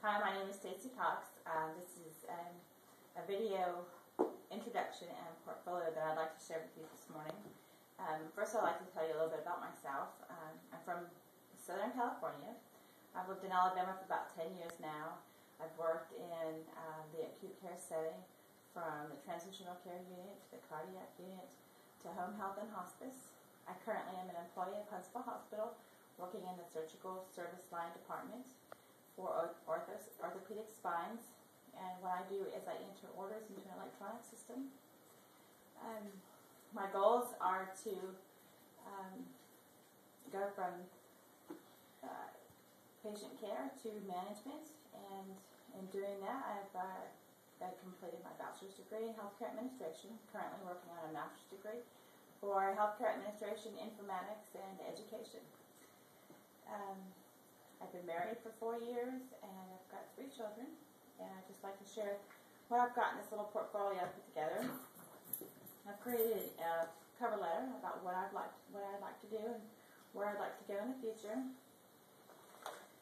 Hi, my name is Stacy Cox. This is a video introduction and portfolio that I'd like to share with you this morning. First, I'd like to tell you a little bit about myself. I'm from Southern California. I've lived in Alabama for about 10 years now. I've worked in the acute care setting, from the transitional care unit to the cardiac unit to home health and hospice. I currently am an employee of Huntsville Hospital, working in the surgical service line department for orthopedic spines, and what I do is I enter orders into an electronic system. My goals are to go from patient care to management, and in doing that I've completed my bachelor's degree in healthcare administration, currently working on a master's degree for healthcare administration, informatics, and education. I've been married for 4 years, and I've got 3 children, and I'd just like to share what I've got in this little portfolio I put together. I've created a cover letter about what I'd like to do and where I'd like to go in the future.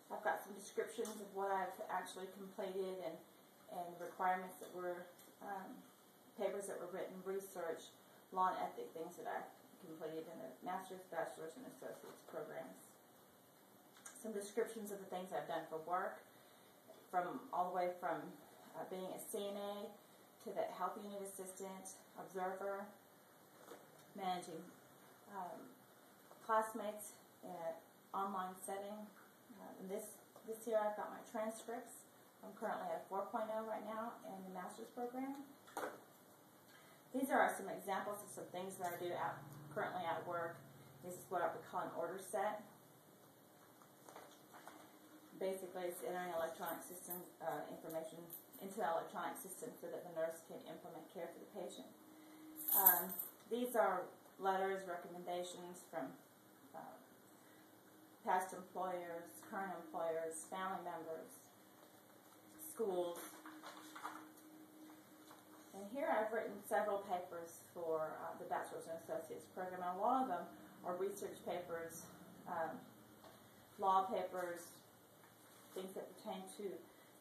I've got some descriptions of what I've actually completed and requirements that were, papers that were written, research, law and ethic, things that I completed in the master's, bachelor's, and associate's programs. Some descriptions of the things I've done for work, all the way from being a CNA to the health unit assistant, observer, managing classmates in an online setting. This year I've got my transcripts. I'm currently at a 4.0 right now in the master's program. These are some examples of some things that I do currently at work. This is what I would call an order set. Basically, it's entering electronic system information into an electronic system so that the nurse can implement care for the patient. These are letters, recommendations from past employers, current employers, family members, schools. And here I've written several papers for the Bachelor's and Associate's program, and a lot of them are research papers, law papers, things that pertain to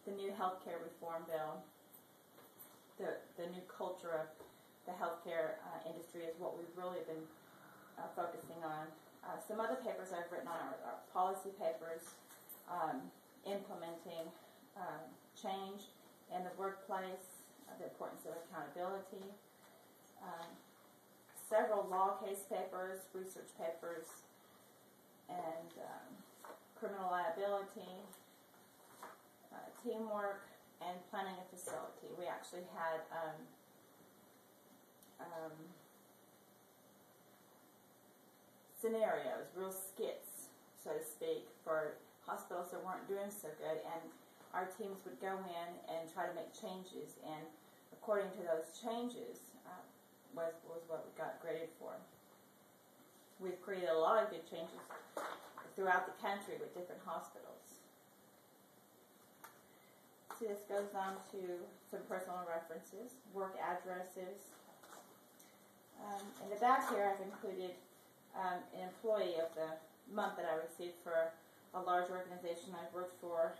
the new healthcare reform bill. The new culture of the healthcare industry is what we've really been focusing on. Some other papers I've written on are policy papers, implementing change in the workplace, the importance of accountability, several law case papers, research papers, and criminal liability, teamwork, and planning a facility. We actually had scenarios, real skits, so to speak, for hospitals that weren't doing so good, and our teams would go in and try to make changes, and according to those changes was what we got graded for. We've created a lot of good changes throughout the country with different hospitals. So this goes on to some personal references, work addresses. In the back here I've included an employee of the month that I received for a large organization I've worked for,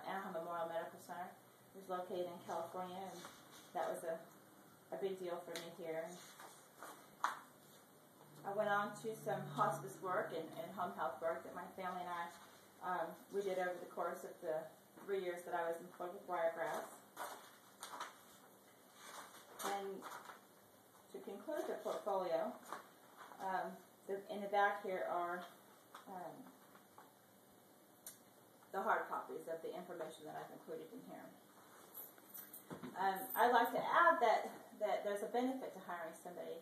Anaheim Memorial Medical Center, which is located in California, and that was a big deal for me here. I went on to some hospice work and home health work that my family and I we did over the course of the 3 years that I was employed with Wiregrass. And to conclude the portfolio, in the back here are the hard copies of the information that I've included in here. I'd like to add that there's a benefit to hiring somebody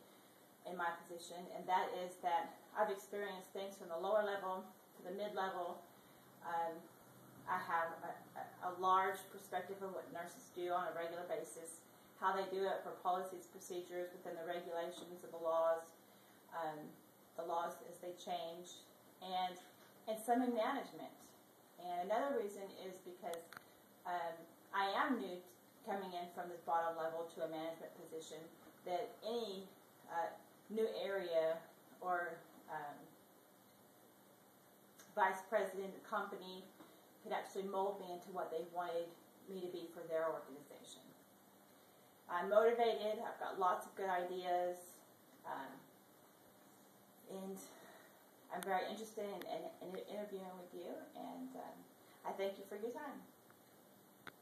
in my position, and that is that I've experienced things from the lower level to the mid-level. I have a large perspective of what nurses do on a regular basis, how they do it for policies, procedures within the regulations of the laws as they change, and some in management. And another reason is because I am new, coming in from the bottom level to a management position, that any new area or vice president of the company could actually mold me into what they wanted me to be for their organization. I'm motivated. I've got lots of good ideas, and I'm very interested in interviewing with you, and I thank you for your time.